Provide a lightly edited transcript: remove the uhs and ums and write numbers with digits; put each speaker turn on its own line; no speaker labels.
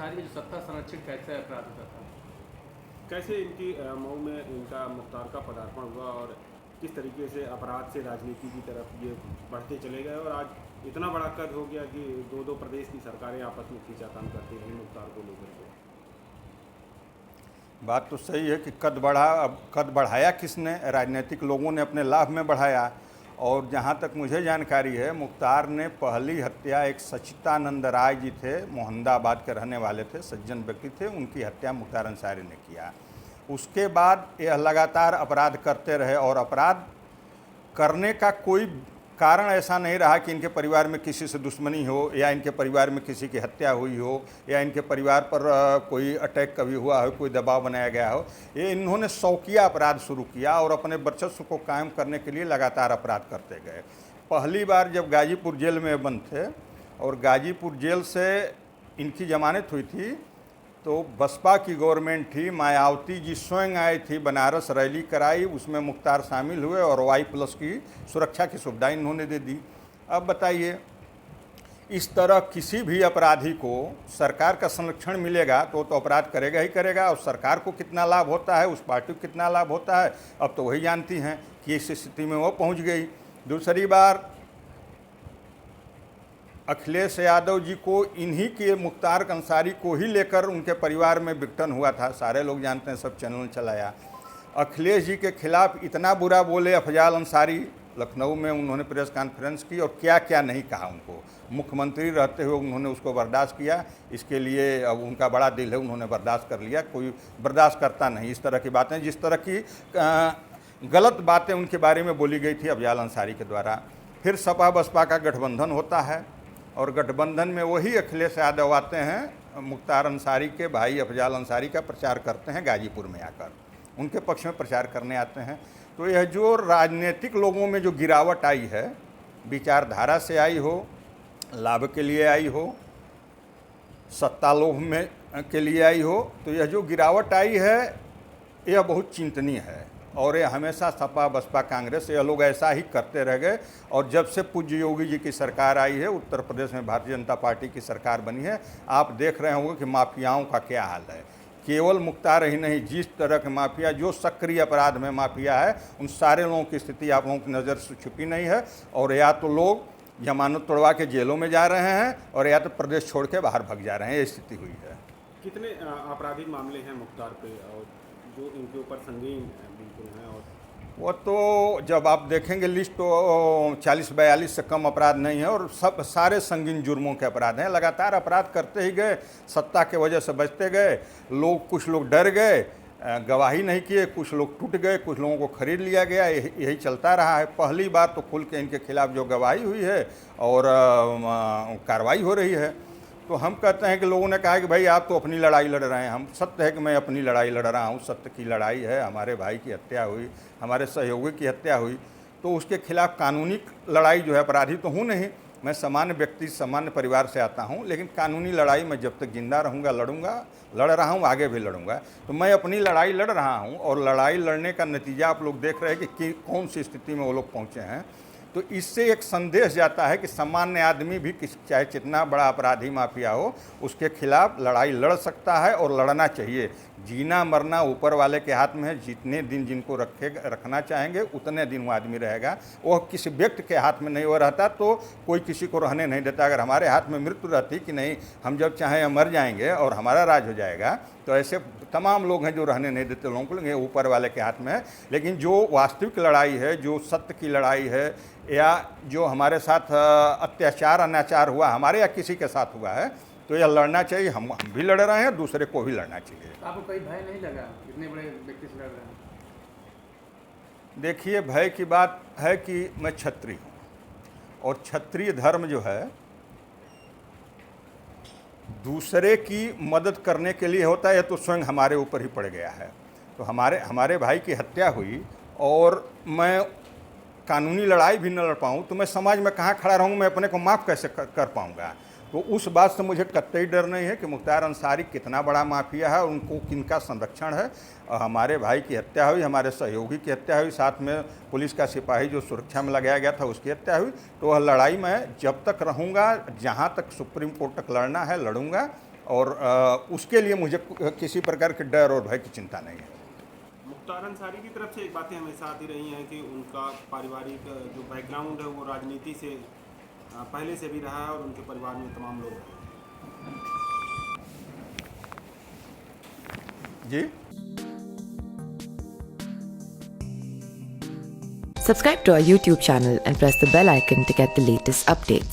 अंसारी जो सत्ता संरक्षण कैसे अपराध होता था?
कैसे इनकी मऊ में इनका मुख्तार का पदार्पण हुआ और किस तरीके से अपराध से राजनीति की तरफ ये बढ़ते चले गए और आज इतना बड़ा कद हो गया कि दो दो प्रदेश की सरकारें आपस में खींचातान करती रही मुख्तार को लेकर के।
बात तो सही है कि कद बढ़ा, अब कद बढ़ाया किसने? राजनीतिक लोगों ने अपने लाभ में बढ़ाया। और जहाँ तक मुझे जानकारी है, मुख्तार ने पहली हत्या एक सच्चिदानंद राय जी थे, मोहम्मदाबाद के रहने वाले थे, सज्जन व्यक्ति थे, उनकी हत्या मुख्तार अंसारी ने किया। उसके बाद यह लगातार अपराध करते रहे और अपराध करने का कोई कारण ऐसा नहीं रहा कि इनके परिवार में किसी से दुश्मनी हो या इनके परिवार में किसी की हत्या हुई हो या इनके परिवार पर कोई अटैक कभी हुआ हो, कोई दबाव बनाया गया हो। ये इन्होंने शौकिया अपराध शुरू किया और अपने वर्चस्व को कायम करने के लिए लगातार अपराध करते गए। पहली बार जब गाजीपुर जेल में बंद थे और गाजीपुर जेल से इनकी जमानत हुई थी तो बसपा की गवर्नमेंट थी, मायावती जी स्वयं आई थी, बनारस रैली कराई, उसमें मुख्तार शामिल हुए और Y+ की सुरक्षा की सुविधा इन्होंने दे दी। अब बताइए, इस तरह किसी भी अपराधी को सरकार का संरक्षण मिलेगा तो अपराध करेगा ही करेगा। और सरकार को कितना लाभ होता है, उस पार्टी को कितना लाभ होता है, अब तो वही जानती हैं कि इस स्थिति में वो पहुँच गई। दूसरी बार अखिलेश यादव जी को इन्हीं के मुख्तार अंसारी को ही लेकर उनके परिवार में विघटन हुआ था, सारे लोग जानते हैं, सब चैनल चलाया। अखिलेश जी के खिलाफ इतना बुरा बोले अफजाल अंसारी, लखनऊ में उन्होंने प्रेस कॉन्फ्रेंस की और क्या क्या नहीं कहा उनको। मुख्यमंत्री रहते हुए उन्होंने उसको बर्दाश्त किया, इसके लिए अब उनका बड़ा दिल है, उन्होंने बर्दाश्त कर लिया। कोई बर्दाश्त करता नहीं इस तरह की बातें, जिस तरह की गलत बातें उनके बारे में बोली गई थी अफजाल अंसारी के द्वारा। फिर सपा बसपा का गठबंधन होता है और गठबंधन में वही अखिलेश यादव आते हैं, मुख्तार अंसारी के भाई अफजाल अंसारी का प्रचार करते हैं, गाजीपुर में आकर उनके पक्ष में प्रचार करने आते हैं। तो यह जो राजनीतिक लोगों में जो गिरावट आई है, विचारधारा से आई हो, लाभ के लिए आई हो, सत्ता लोभ में के लिए आई हो, तो यह जो गिरावट आई है यह बहुत चिंतनीय है। और ये हमेशा सपा बसपा कांग्रेस ये लोग ऐसा ही करते रह गए। और जब से पूज्य योगी जी की सरकार आई है, उत्तर प्रदेश में भारतीय जनता पार्टी की सरकार बनी है, आप देख रहे होंगे कि माफियाओं का क्या हाल है। केवल मुख्तार ही नहीं, जिस तरह के माफिया, जो सक्रिय अपराध में माफिया है, उन सारे लोगों की स्थिति आप लोगों की नज़र से छुपी नहीं है। और या तो लोग जमानत तोड़वा के जेलों में जा रहे हैं और या तो प्रदेश छोड़ के बाहर भाग जा रहे हैं, ये स्थिति हुई है।
कितने आपराधिक मामले हैं मुख्तार पे और जो इनके ऊपर संगीन बिल्कुल हैं? और
वो तो जब आप देखेंगे लिस्ट तो 40-42 से कम अपराध नहीं है और सब सारे संगीन जुर्मों के अपराध हैं। लगातार अपराध करते ही गए, सत्ता के वजह से बचते गए। कुछ लोग डर गए, गवाही नहीं किए, कुछ लोग टूट गए, कुछ लोगों को खरीद लिया गया, यही चलता रहा है। पहली बार तो खुल के इनके खिलाफ जो गवाही हुई है और कार्रवाई हो रही है, तो हम कहते हैं कि लोगों ने कहा कि भाई आप तो अपनी लड़ाई लड़ रहे हैं। हम सत्य है कि मैं अपनी लड़ाई लड़ रहा हूँ, सत्य की लड़ाई है। हमारे भाई की हत्या हुई, हमारे सहयोगी की हत्या हुई, तो उसके खिलाफ कानूनी लड़ाई जो है, अपराधी तो हूँ नहीं, मैं सामान्य व्यक्ति सामान्य परिवार से आता हूँ, लेकिन कानूनी लड़ाई मैं जब तक जिंदा रहूँगा लड़ूंगा, लड़ रहा हूँ, आगे भी लड़ूंगा। तो मैं अपनी लड़ाई लड़ रहा हूँ और लड़ाई लड़ने का नतीजा आप लोग देख रहे हैं कि कौन सी स्थिति में वो लोग पहुँचे हैं। तो इससे एक संदेश जाता है कि सामान्य आदमी भी चाहे कितना बड़ा अपराधी माफिया हो, उसके खिलाफ लड़ाई लड़ सकता है और लड़ना चाहिए। जीना मरना ऊपर वाले के हाथ में है। जितने दिन जिनको रखना चाहेंगे उतने दिन वो आदमी रहेगा। वो किसी व्यक्ति के हाथ में नहीं हो रहता तो कोई किसी को रहने नहीं देता। अगर हमारे हाथ में मृत्यु रहती कि नहीं, हम जब चाहें मर जाएंगे और हमारा राज हो जाएगा, तो ऐसे तमाम लोग हैं जो रहने नहीं देते लोगों को, लेकिन ऊपर वाले के हाथ में है। लेकिन जो वास्तविक लड़ाई है, जो सत्य की लड़ाई है, या जो हमारे साथ अत्याचार अनाचार हुआ, हमारे या किसी के साथ हुआ है, तो यह लड़ना चाहिए। हम भी लड़ रहे हैं, दूसरे को भी लड़ना चाहिए।
आपको कोई भय नहीं लगा इतने बड़े व्यक्ति से लड़ रहे हैं?
देखिए, भय की बात है कि मैं क्षत्रिय हूँ और क्षत्रिय धर्म जो है दूसरे की मदद करने के लिए होता है, तो स्वयं हमारे ऊपर ही पड़ गया है। तो हमारे भाई की हत्या हुई और मैं कानूनी लड़ाई भी न लड़ पाऊँ तो मैं समाज में कहाँ खड़ा रहूँगा, मैं अपने को माफ़ कैसे कर पाऊँगा। तो उस बात से मुझे कतई डर नहीं है कि मुख्तार अंसारी कितना बड़ा माफिया है, उनको किनका संरक्षण है। हमारे भाई की हत्या हुई, हमारे सहयोगी की हत्या हुई, साथ में पुलिस का सिपाही जो सुरक्षा में लगाया गया था उसकी हत्या हुई। तो वह लड़ाई में जब तक रहूँगा, जहाँ तक सुप्रीम कोर्ट तक लड़ना है लड़ूंगा और उसके लिए मुझे किसी प्रकार के डर और भय की चिंता नहीं है।
मुख्तार अंसारी की तरफ से एक बातें हमेशा आती रही हैं कि उनका पारिवारिक जो बैकग्राउंड है वो राजनीति से पहले से भी रहा है और उनके परिवार में तमाम लोग हैं।
जी।
Subscribe to our YouTube channel and press the bell icon to get the latest updates.